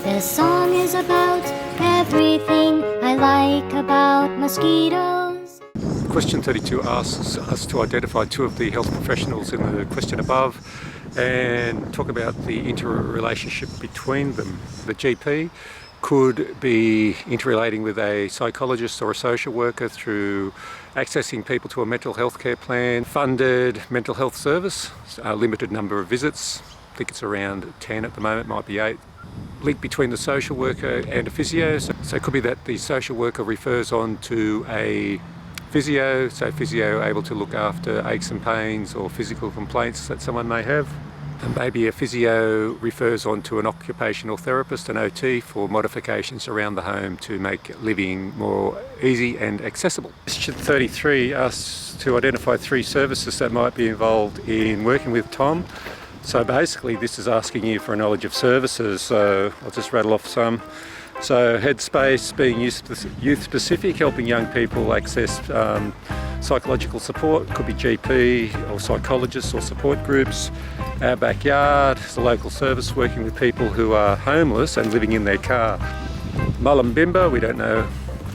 This song is about everything I like about mosquitoes. Question 32 asks us to identify two of the health professionals in the question above and talk about the interrelationship between them. The GP could be interrelating with a psychologist or a social worker through accessing people to a mental health care plan, funded mental health service, a limited number of visits. I think it's around 10 at the moment, might be 8. Link between the social worker and a physio. So it could be that the social worker refers on to a physio, so physio able to look after aches and pains or physical complaints that someone may have. And maybe a physio refers on to an occupational therapist, an OT, for modifications around the home to make living more easy and accessible. Question 33 asks to identify 3 services that might be involved in working with Tom. So basically this is asking you for a knowledge of services, so I'll just rattle off some. So Headspace being youth specific, helping young people access psychological support, could be GP or psychologists or support groups. Our Backyard is a local service working with people who are homeless and living in their car. Mullumbimba, we don't know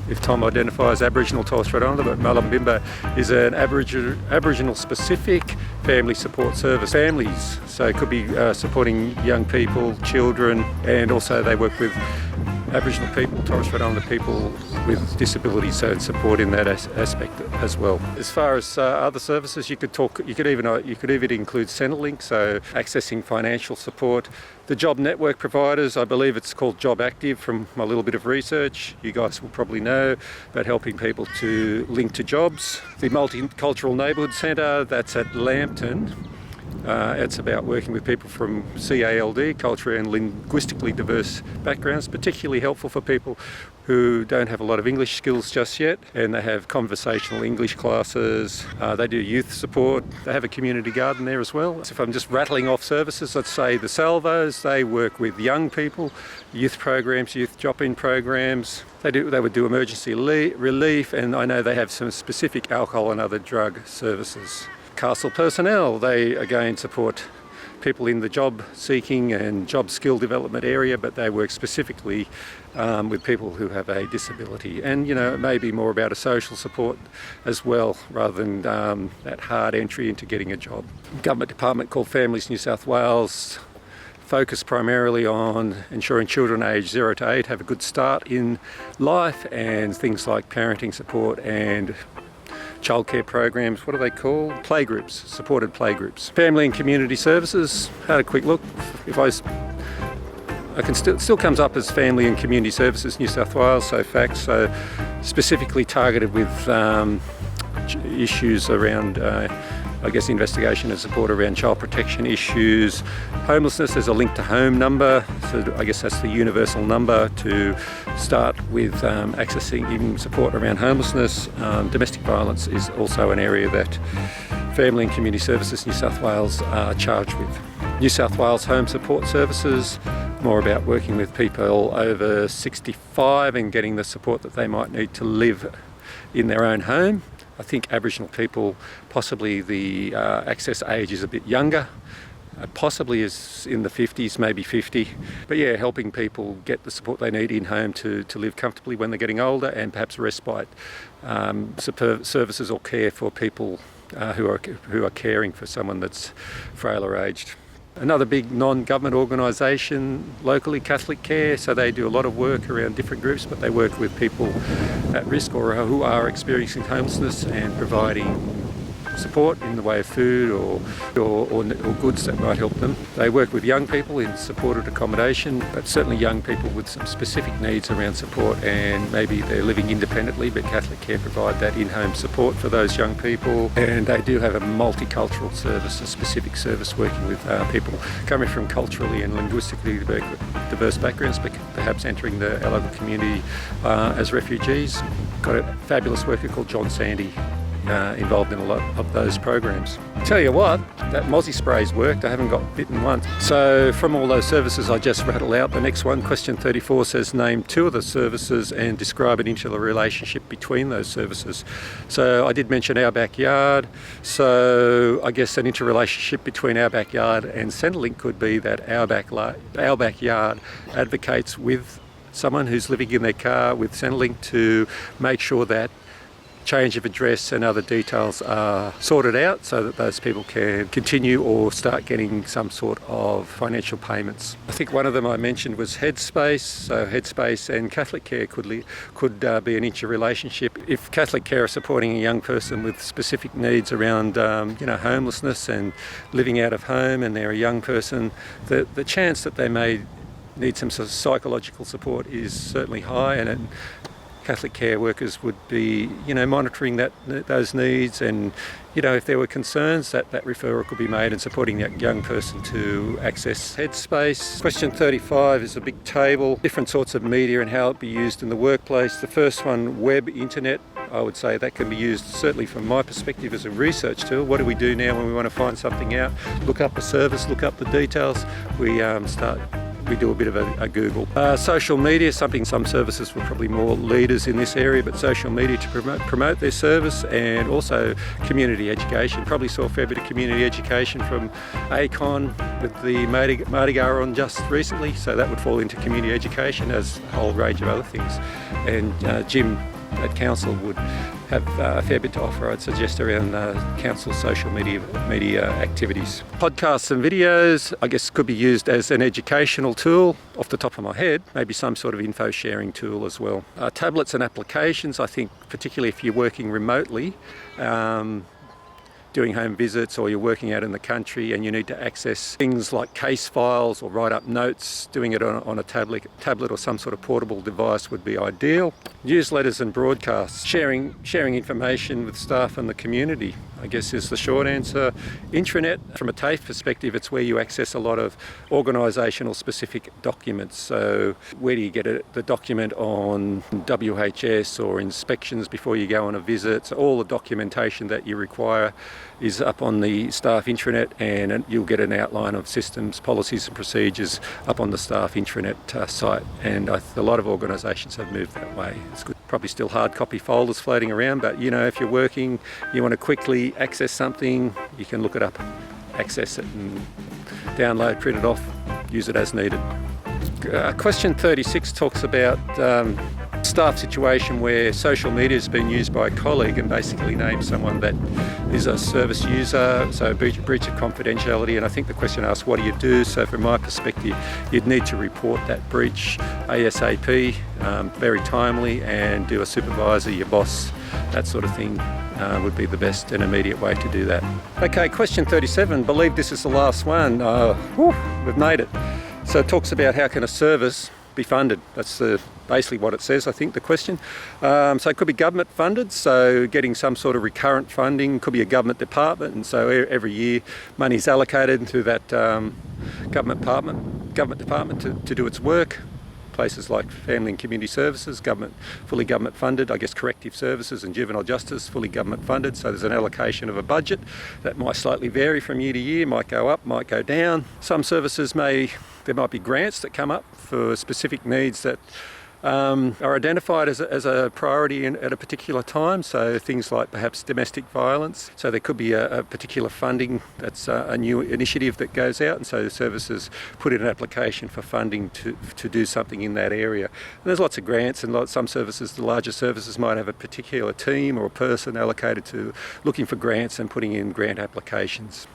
if Tom identifies Aboriginal or Torres Strait Islander, but Mullumbimba is an Aboriginal specific family support service. Families, so it could be supporting young people, children, and also they work with Aboriginal people, Torres Strait Islander people with disabilities, so support in that aspect as well. As far as other services, you could even include Centrelink, so accessing financial support. The job network providers, I believe it's called Job Active from my little bit of research. You guys will probably know about helping people to link to jobs. The Multicultural Neighbourhood Centre, that's at Lambton. It's about working with people from CALD, culturally and linguistically diverse backgrounds, particularly helpful for people who don't have a lot of English skills just yet, and they have conversational English classes. They do youth support. They have a community garden there as well. So if I'm just rattling off services, let's say the Salvos, they work with young people, youth programs, youth drop-in programs. They would do emergency relief, and I know they have some specific alcohol and other drug services. Castle Personnel, they again support people in the job seeking and job skill development area, but they work specifically with people who have a disability. And it may be more about a social support as well, rather than that hard entry into getting a job. Government department called Families New South Wales focus primarily on ensuring children aged 0 to 8 have a good start in life, and things like parenting support and childcare programs, what are they called? Playgroups, supported playgroups. Family and community services, had a quick look. If I can still comes up as Family and Community Services New South Wales, so FACS, so specifically targeted with issues around investigation and support around child protection issues. Homelessness, there's a link to home number, so I guess that's the universal number to start with accessing even support around homelessness. Domestic violence is also an area that Family and Community Services New South Wales are charged with. New South Wales Home Support Services, more about working with people over 65 and getting the support that they might need to live in their own home. I think Aboriginal people, possibly the access age is a bit younger, possibly is in the 50s, maybe 50. But yeah, helping people get the support they need in home to live comfortably when they're getting older, and perhaps respite services or care for people who are caring for someone that's frail or aged. Another big non-government organisation locally, Catholic Care, so they do a lot of work around different groups, but they work with people at risk or who are experiencing homelessness and providing support in the way of food or goods that might help them. They work with young people in supported accommodation, but certainly young people with some specific needs around support, and maybe they're living independently, but Catholic Care provide that in-home support for those young people. And they do have a multicultural service, a specific service working with people coming from culturally and linguistically diverse backgrounds, but perhaps entering the local community as refugees. Got a fabulous worker called John Sandy involved in a lot of those programs. Tell you what, that Mozzie spray's worked. I haven't got bitten once. So from all those services I just rattled out, the next one, question 34, says name 2 of the services and describe an insular relationship between those services. So I did mention Our Backyard. So I guess an interrelationship between Our Backyard and Centrelink could be that Our Backyard advocates with someone who's living in their car with Centrelink to make sure that change of address and other details are sorted out so that those people can continue or start getting some sort of financial payments. I think one of them I mentioned was Headspace. So Headspace and Catholic Care could be an interrelationship. If Catholic Care are supporting a young person with specific needs around homelessness and living out of home, and they're a young person, the chance that they may need some sort of psychological support is certainly high, and Catholic Care workers would be, monitoring those needs, and, if there were concerns, that referral could be made and supporting that young person to access Headspace. Question 35 is a big table, different sorts of media and how it be used in the workplace. The first one, web, internet, I would say that can be used, certainly from my perspective, as a research tool. What do we do now when we want to find something out? Look up a service, look up the details. We do a bit of a Google. Social media, something some services were probably more leaders in this area, but social media to promote their service, and also community education. Probably saw a fair bit of community education from ACON with the Mardi Gras on just recently, so that would fall into community education, as a whole range of other things. And Jim at Council would have a fair bit to offer, I'd suggest, around Council's social media activities. Podcasts and videos, I guess, could be used as an educational tool, off the top of my head, maybe some sort of info sharing tool as well. Tablets and applications, I think, particularly if you're working remotely, doing home visits, or you're working out in the country and you need to access things like case files or write up notes, doing it on a tablet or some sort of portable device would be ideal. Newsletters and broadcasts, sharing information with staff and the community, I guess, is the short answer. Intranet, from a TAFE perspective, it's where you access a lot of organisational specific documents. So where do you get the document on WHS or inspections before you go on a visit? So all the documentation that you require is up on the staff intranet, and you'll get an outline of systems, policies and procedures up on the staff intranet site. And a lot of organisations have moved that way. It's good. Probably still hard copy folders floating around, but if you're working, you want to quickly access something, you can look it up, access it and download, print it off, use it as needed. Question 36 talks about staff situation where social media has been used by a colleague and basically names someone that is a service user, so breach of confidentiality. And I think the question asks, what do you do? So from my perspective, you'd need to report that breach ASAP, very timely, and do a supervisor, your boss, that sort of thing would be the best and immediate way to do that. Okay, question 37, believe this is the last one. We've made it. So it talks about how can a service be funded. That's basically what it says, I think, the question. So it could be government funded, so getting some sort of recurrent funding, could be a government department, and so every year money's allocated to that government department to do its work. Places like Family and Community Services, fully government funded. I guess Corrective Services and Juvenile Justice, fully government funded. So there's an allocation of a budget that might slightly vary from year to year, might go up, might go down. Some services there might be grants that come up for specific needs that are identified as a priority at a particular time, so things like perhaps domestic violence. So there could be a particular funding that's a new initiative that goes out, and so the services put in an application for funding to do something in that area. And there's lots of grants, and some services, the larger services, might have a particular team or a person allocated to looking for grants and putting in grant applications.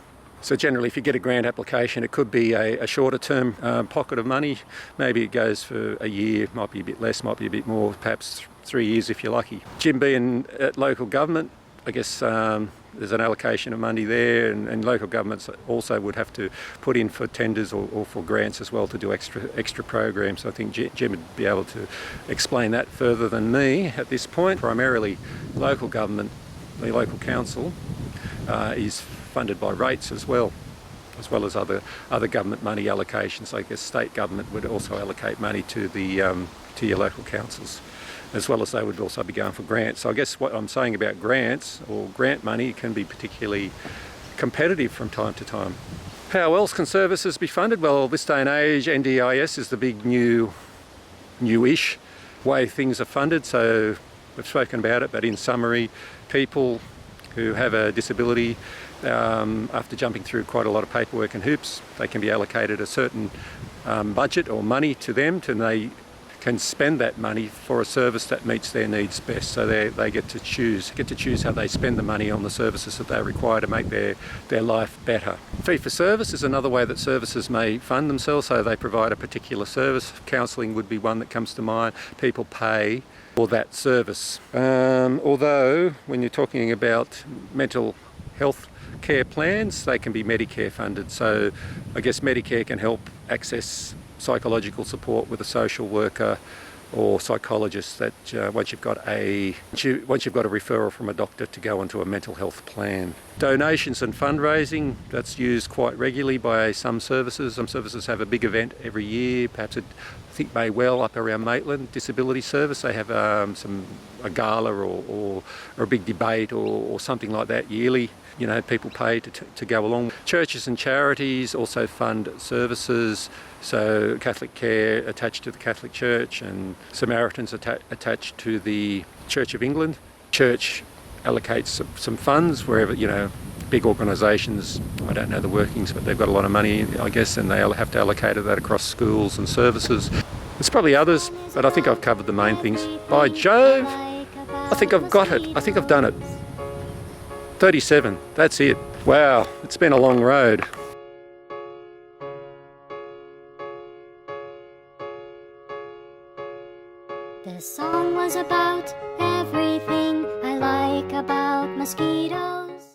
So generally, if you get a grant application, it could be a shorter term pocket of money. Maybe it goes for a year, might be a bit less, might be a bit more, perhaps 3 years if you're lucky. Jim being at local government, I guess there's an allocation of money there, and local governments also would have to put in for tenders or for grants as well to do extra programs. So I think Jim would be able to explain that further than me at this point. Primarily local government, the local council is funded by rates as well as other government money allocations. I guess state government would also allocate money to your local councils. as well as they would also be going for grants. So I guess what I'm saying about grants or grant money can be particularly competitive from time to time. How else can services be funded? Well, this day and age, NDIS is the big newish way things are funded. So we've spoken about it, but in summary, people who have a disability, after jumping through quite a lot of paperwork and hoops, they can be allocated a certain budget or money to them, and they can spend that money for a service that meets their needs best. So they get to choose how they spend the money on the services that they require to make their life better. Fee for service is another way that services may fund themselves. So they provide a particular service. Counselling would be one that comes to mind. People pay for that service. Although when you're talking about mental health care plans, they can be Medicare funded. So I guess Medicare can help access psychological support with a social worker or psychologist that once you've got a referral from a doctor to go onto a mental health plan. Donations and fundraising, that's used quite regularly by some services. Some services have a big event every year, perhaps I think Maywell up around Maitland Disability Service, they have a gala or a big debate or something like that yearly. You know, people pay to go along. Churches and charities also fund services. So Catholic Care attached to the Catholic Church and Samaritans attached to the Church of England. Church allocates some funds wherever, you know, big organisations, I don't know the workings, but they've got a lot of money, I guess, and they have to allocate that across schools and services. There's probably others, but I think I've covered the main things. By Jove, I think I've got it. I think I've done it. 37, that's it. Wow, it's been a long road. The song was about everything I like about mosquitoes.